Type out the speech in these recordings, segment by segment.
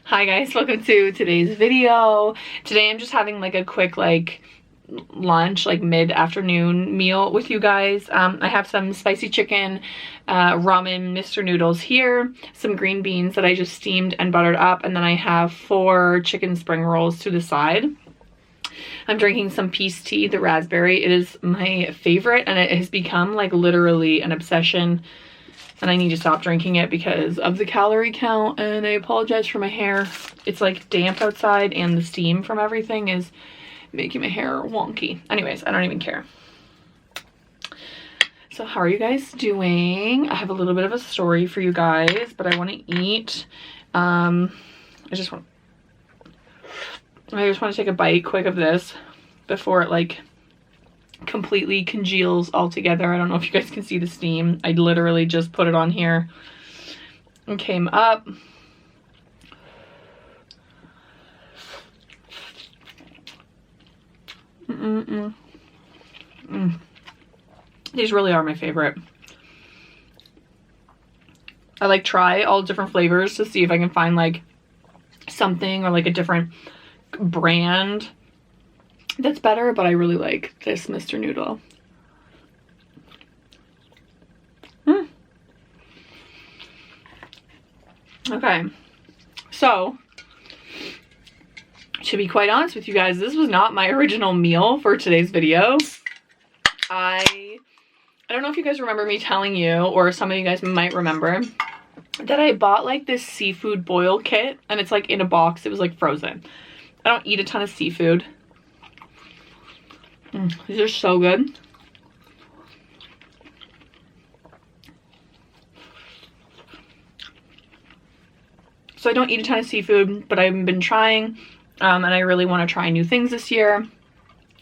Hi guys, welcome to today's video. Today I'm just having like a quick lunch, like mid-afternoon meal with you guys. I have some spicy chicken, ramen Mr. noodles here, some green beans that I just steamed and buttered up, and then I have 4 chicken spring rolls to the side. I'm drinking some peace tea, the raspberry. It is my favorite and it has become like literally an obsession. And I need to stop drinking it because of the calorie count, and I apologize for my hair. It's like damp outside and the steam from everything is making my hair wonky. Anyways, I don't even care. So how are you guys doing? I have a little bit of a story for you guys, but I want to eat. I just want to take a bite quick of this before it like completely congeals all together. I don't know if you guys can see the steam. I literally just put it on here and came up. These really are my favorite. I like try all different flavors to see if I can find like something or like a different brand that's better, but I really like this Mr. Noodle. Okay, so to be quite honest with you guys, this was not my original meal for today's video. I don't know if you guys remember me telling you, or some of you guys might remember, that I bought like this seafood boil kit, and it's like in a box. It was like frozen. I don't eat a ton of seafood. These are so good. So I don't eat a ton of seafood, but I've been trying, and I really want to try new things this year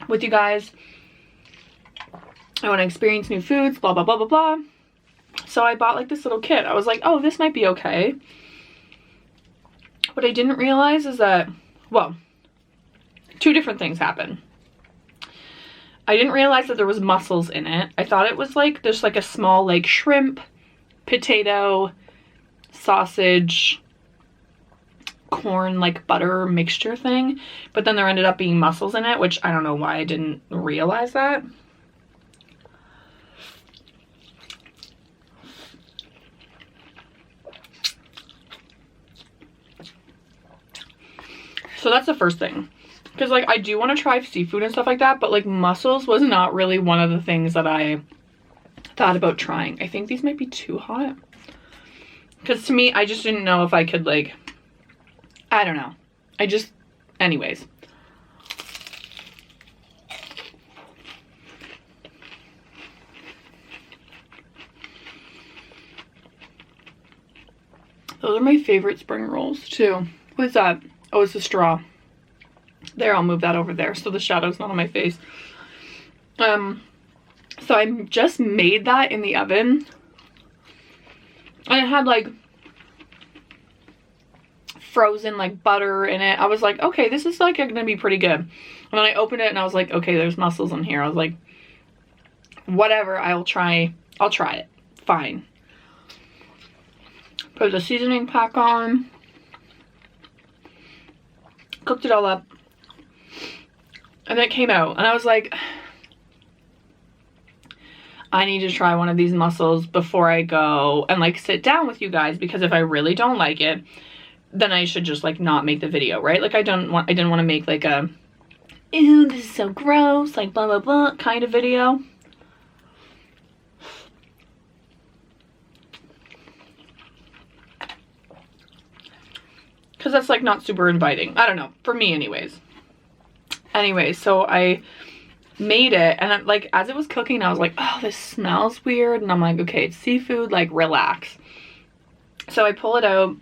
with you guys. I want to experience new foods, blah, blah, blah, blah, blah. So I bought like this little kit. I was like, oh, this might be okay. What I didn't realize is that, well, 2 different things happened. I didn't realize that there was mussels in it. I thought it was like, there's like a small like shrimp, potato, sausage, corn, like butter mixture thing. But then there ended up being mussels in it, which I don't know why I didn't realize that. So that's the first thing. Because, like, I do want to try seafood and stuff like that, but, like, mussels was not really one of the things that I thought about trying. I think these might be too hot. Because to me, I just didn't know if I could, like, I don't know. Anyways. Those are my favorite spring rolls, too. What is that? Oh, it's a straw. There, I'll move that over there so the shadow's not on my face. So I just made that in the oven. And it had like frozen like butter in it. I was like, okay, this is like gonna be pretty good. And then I opened it and I was like, okay, there's mussels in here. I was like, whatever, I'll try it. Fine. Put the seasoning pack on. Cooked it all up. And it came out, and I was like, I need to try one of these mussels before I go and like sit down with you guys, because if I really don't like it, then I should just like not make the video, right? Like I didn't want to make like a, ew, this is so gross, like blah blah blah kind of video. Because that's like not super inviting. I don't know, for me anyways. Anyway, so I made it, and I'm like, as it was cooking, I was like, oh, this smells weird. And I'm like, okay, it's seafood, like relax. So I pull it out,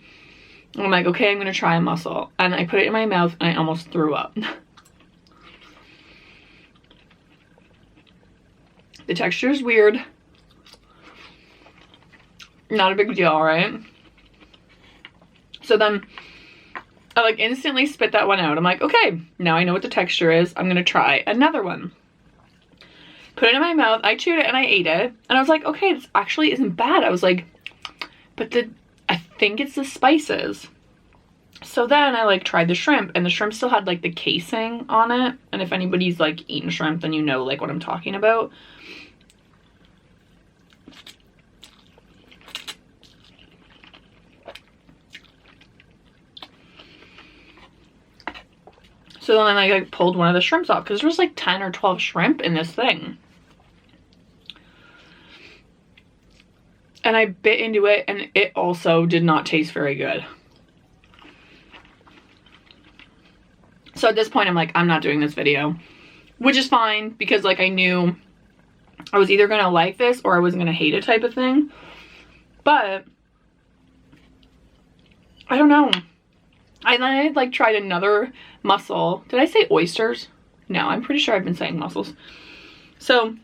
and I'm like, okay, I'm gonna try a mussel. And I put it in my mouth, and I almost threw up. The texture is weird. Not a big deal, right? So then I like instantly spit that one out. I'm like, okay, now I know what the texture is. I'm gonna try another one. Put it in my mouth, I chewed it and I ate it. And I was like, okay, this actually isn't bad. I was like, but I think it's the spices. So then I like tried the shrimp, and the shrimp still had like the casing on it. And if anybody's like eaten shrimp, then you know like what I'm talking about. So then I like pulled one of the shrimps off because there was like 10 or 12 shrimp in this thing. And I bit into it, and it also did not taste very good. So at this point, I'm like, I'm not doing this video, which is fine because like I knew I was either gonna like this or I wasn't gonna hate it type of thing. But I don't know. I like tried another mussel. Did I say oysters? No, I'm pretty sure I've been saying mussels. So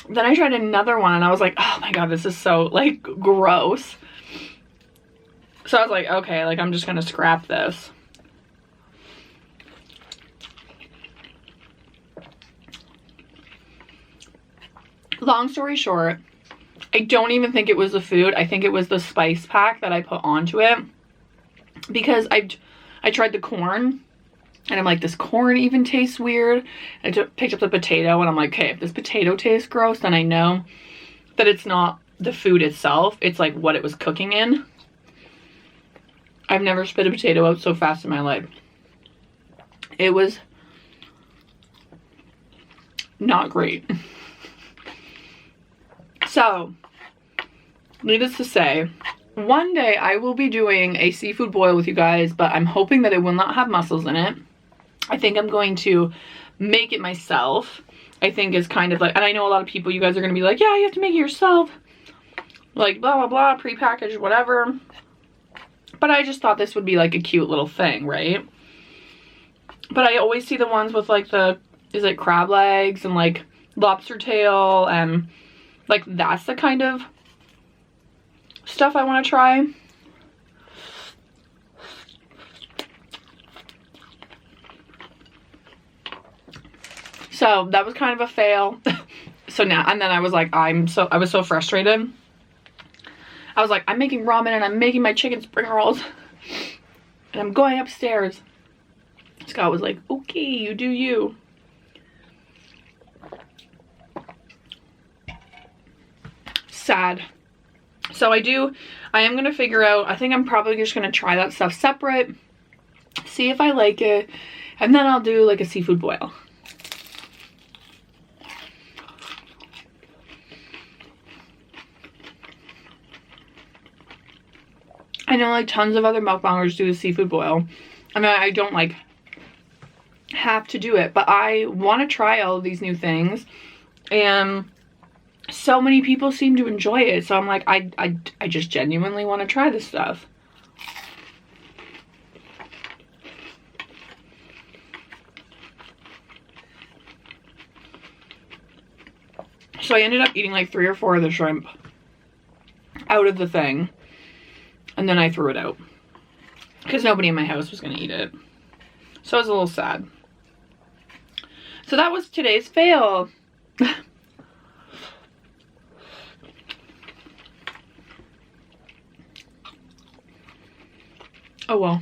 then I tried another one and I was like, oh my god, this is so like gross. So I was like, okay, like I'm just gonna scrap this. Long story short, I don't even think it was the food. I think it was the spice pack that I put onto it. Because I tried the corn, and I'm like, this corn even tastes weird. I picked up the potato, and I'm like, okay, if this potato tastes gross, then I know that it's not the food itself. It's like what it was cooking in. I've never spit a potato out so fast in my life. It was not great. So, needless to say, one day I will be doing a seafood boil with you guys, but I'm hoping that it will not have mussels in it. I think I'm going to make it myself. I think is kind of like, and I know a lot of people, you guys are going to be like, yeah, you have to make it yourself. Like, blah, blah, blah, prepackaged, whatever. But I just thought this would be like a cute little thing, right? But I always see the ones with like the, is it crab legs and like lobster tail, and like that's the kind of stuff I want to try. So that was kind of a fail. So now, and then I was like, I was so frustrated. I was like, I'm making ramen and I'm making my chicken spring rolls and I'm going upstairs. Scott was like, okay, you do you. Sad. So I am going to figure out, I think I'm probably just going to try that stuff separate, see if I like it, and then I'll do like a seafood boil. I know like tons of other mukbangers do the seafood boil. I mean, I don't like have to do it, but I want to try all of these new things, and so many people seem to enjoy it, so I'm like, I just genuinely want to try this stuff. So I ended up eating like 3 or 4 of the shrimp out of the thing, and then I threw it out because nobody in my house was going to eat it. So I was a little sad. So that was today's fail. Oh well.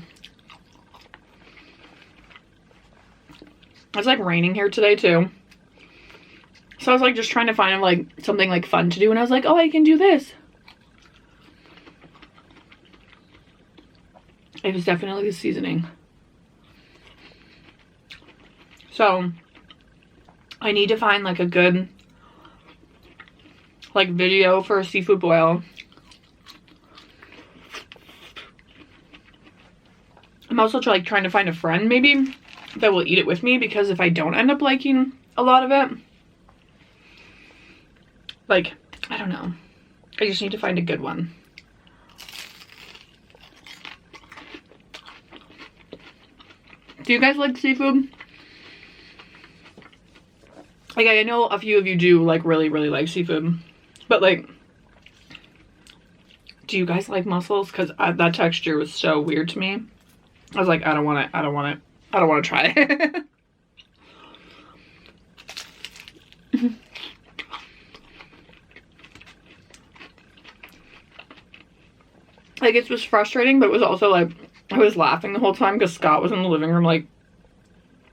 It's like raining here today too. So I was like just trying to find like something like fun to do, and I was like, oh, I can do this. It was definitely the seasoning. So I need to find like a good like video for a seafood boil. I'm also like trying to find a friend maybe that will eat it with me, because if I don't end up liking a lot of it, like, I don't know. I just need to find a good one. Do you guys like seafood? Like, I know a few of you do like really, really like seafood, but like, do you guys like mussels? Because that texture was so weird to me. I was like, I don't want to try it. Like, it was frustrating, but it was also like, I was laughing the whole time because Scott was in the living room, like,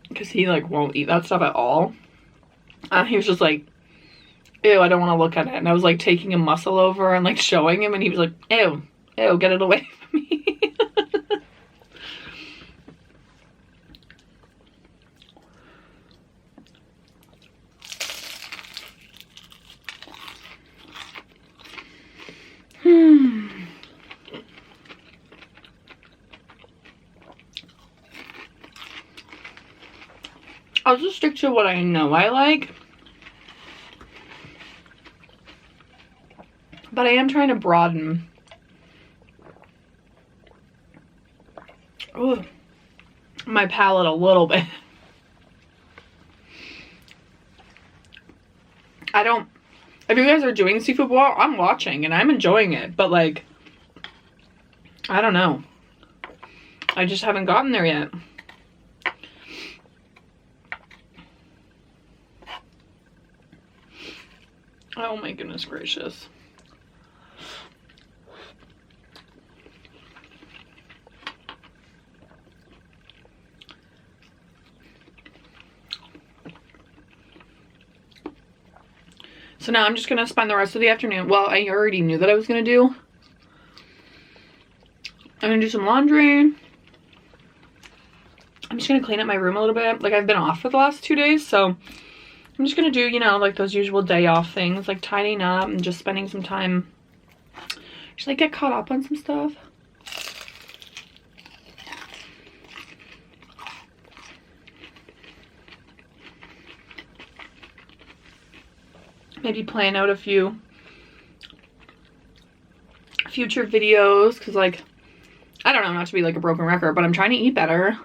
because he, like, won't eat that stuff at all. He was just like, ew, I don't want to look at it. And I was, like, taking a muscle over and, like, showing him, and he was like, ew, ew, get it away from me. I'll just stick to what I know I like. But I am trying to broaden. Ooh, my palate a little bit. If you guys are doing seafood boil, I'm watching and I'm enjoying it. But like, I don't know. I just haven't gotten there yet. Oh my goodness gracious. So now I'm just gonna spend the rest of the afternoon. Well, I already knew that I was gonna do. I'm gonna do some laundry. I'm just gonna clean up my room a little bit. Like, I've been off for the last 2 days, so I'm just gonna do, you know, like those usual day off things, like tidying up and just spending some time. Should I get caught up on some stuff? Maybe plan out a few future videos, because, like, I don't know, not to be like a broken record, but I'm trying to eat better.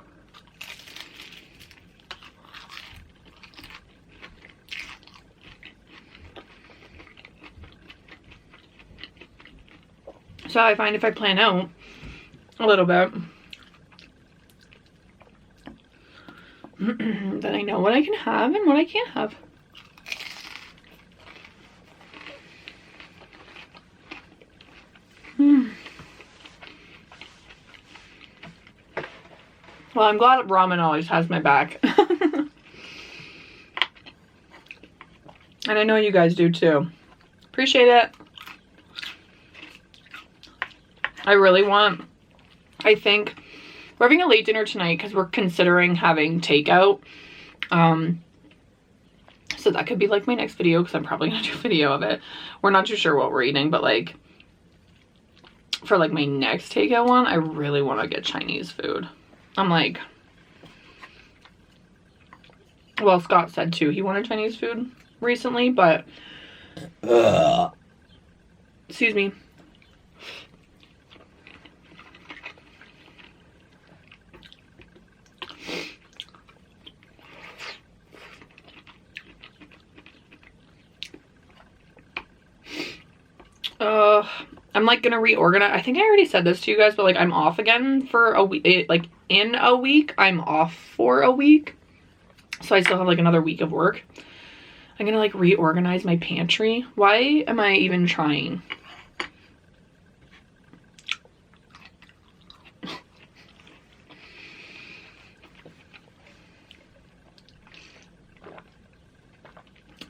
So I find if I plan out a little bit, then I know what I can have and what I can't have. Well, I'm glad Ramen always has my back. And I know you guys do too. Appreciate it. I think we're having a late dinner tonight because we're considering having takeout. So that could be like my next video, because I'm probably gonna do a video of it. We're not too sure what we're eating, but like for like my next takeout one, I really want to get Chinese food. I'm like, well, Scott said too he wanted Chinese food recently, but excuse me. I'm like gonna reorganize. I think I already said this to you guys, but like I'm off again for a week. Like in a week, I'm off for a week. So I still have like another week of work. I'm gonna like reorganize my pantry. Why am I even trying?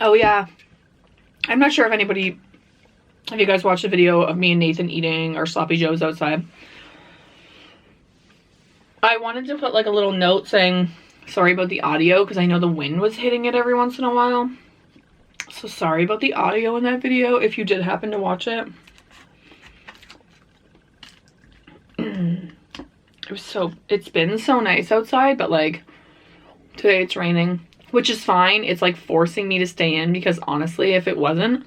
Oh yeah. I'm not sure if you guys watched the video of me and Nathan eating our sloppy joes outside. I wanted to put like a little note saying sorry about the audio, because I know the wind was hitting it every once in a while. So sorry about the audio in that video if you did happen to watch it. It's been so nice outside, but like today it's raining, which is fine. It's like forcing me to stay in, because honestly, if it wasn't,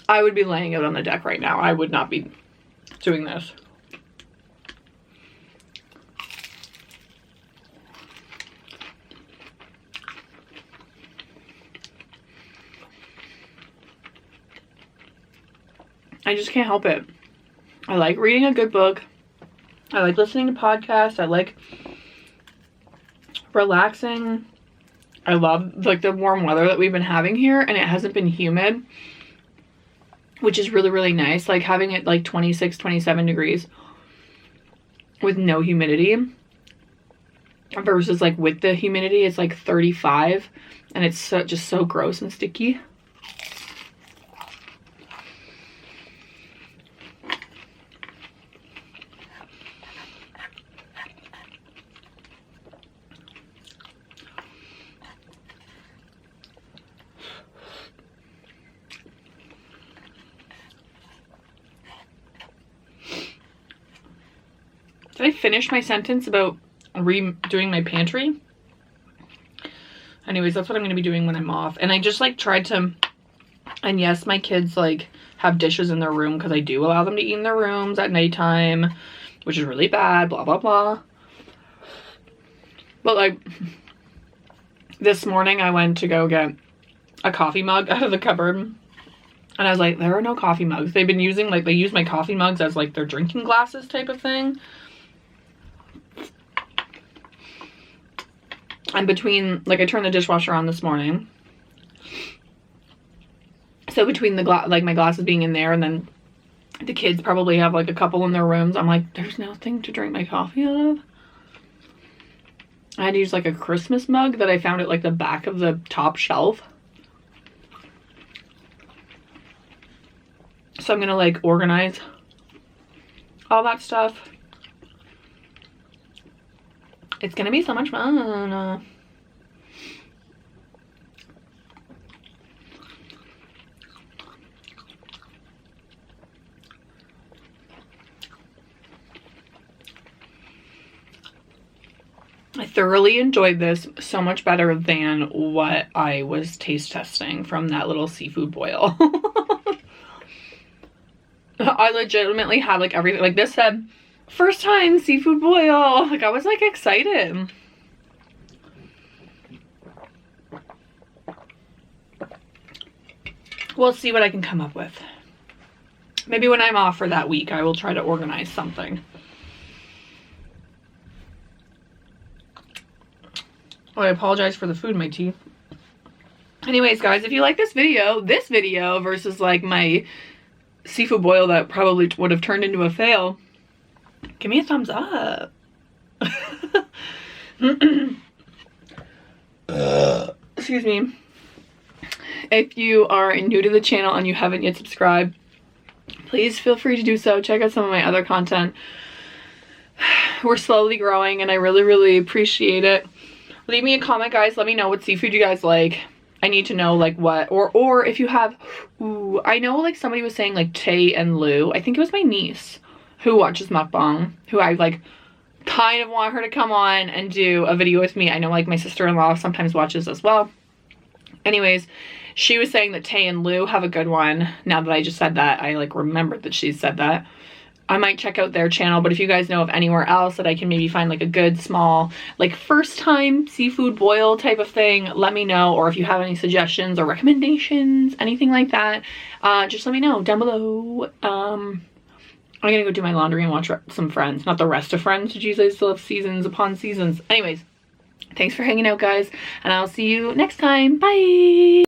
I would be laying out on the deck right now. I would not be doing this. I just can't help it. I like reading a good book. I like listening to podcasts. I like relaxing. I love like the warm weather that we've been having here, and it hasn't been humid, which is really, really nice. Like having it like 26, 27 degrees with no humidity versus like with the humidity, it's like 35 and it's so, just so gross and sticky. Did I finish my sentence about redoing my pantry? Anyways, that's what I'm going to be doing when I'm off. And I just like tried to, and yes, my kids like have dishes in their room because I do allow them to eat in their rooms at nighttime, which is really bad, blah, blah, blah. But like this morning I went to go get a coffee mug out of the cupboard. And I was like, there are no coffee mugs. They've been using like, they use my coffee mugs as like their drinking glasses type of thing. And between, like I turned the dishwasher on this morning. So between the like my glasses being in there and then the kids probably have like a couple in their rooms. I'm like, there's nothing to drink my coffee out of. I had to use like a Christmas mug that I found at like the back of the top shelf. So I'm gonna like organize all that stuff. It's gonna be so much fun. I thoroughly enjoyed this so much better than what I was taste testing from that little seafood boil. I legitimately had like everything. Like this said, first time seafood boil. Like I was like excited. We'll see what I can come up with. Maybe when I'm off for that week, I will try to organize something. Oh, I apologize for the food in my teeth. Anyways, guys, if you like this video versus like my seafood boil that probably would have turned into a fail, give me a thumbs up. Excuse me. If you are new to the channel and you haven't yet subscribed, please feel free to do so. Check out some of my other content. We're slowly growing and I really, really appreciate it. Leave me a comment, guys. Let me know what seafood you guys like. I need to know like what, or if you have, ooh, I know like somebody was saying like Tay and Lou. I think it was my niece who watches Mukbang, who I like kind of want her to come on and do a video with me. I know like my sister-in-law sometimes watches as well. Anyways, she was saying that Tay and Lou have a good one. Now that I just said that, I like remembered that she said that. I might check out their channel, but if you guys know of anywhere else that I can maybe find like a good small like first time seafood boil type of thing, let me know. Or if you have any suggestions or recommendations, anything like that, just let me know down below. I'm gonna go do my laundry and watch some Friends. Not the rest of Friends. Jeez, I still have seasons upon seasons. Anyways, thanks for hanging out, guys, and I'll see you next time. Bye!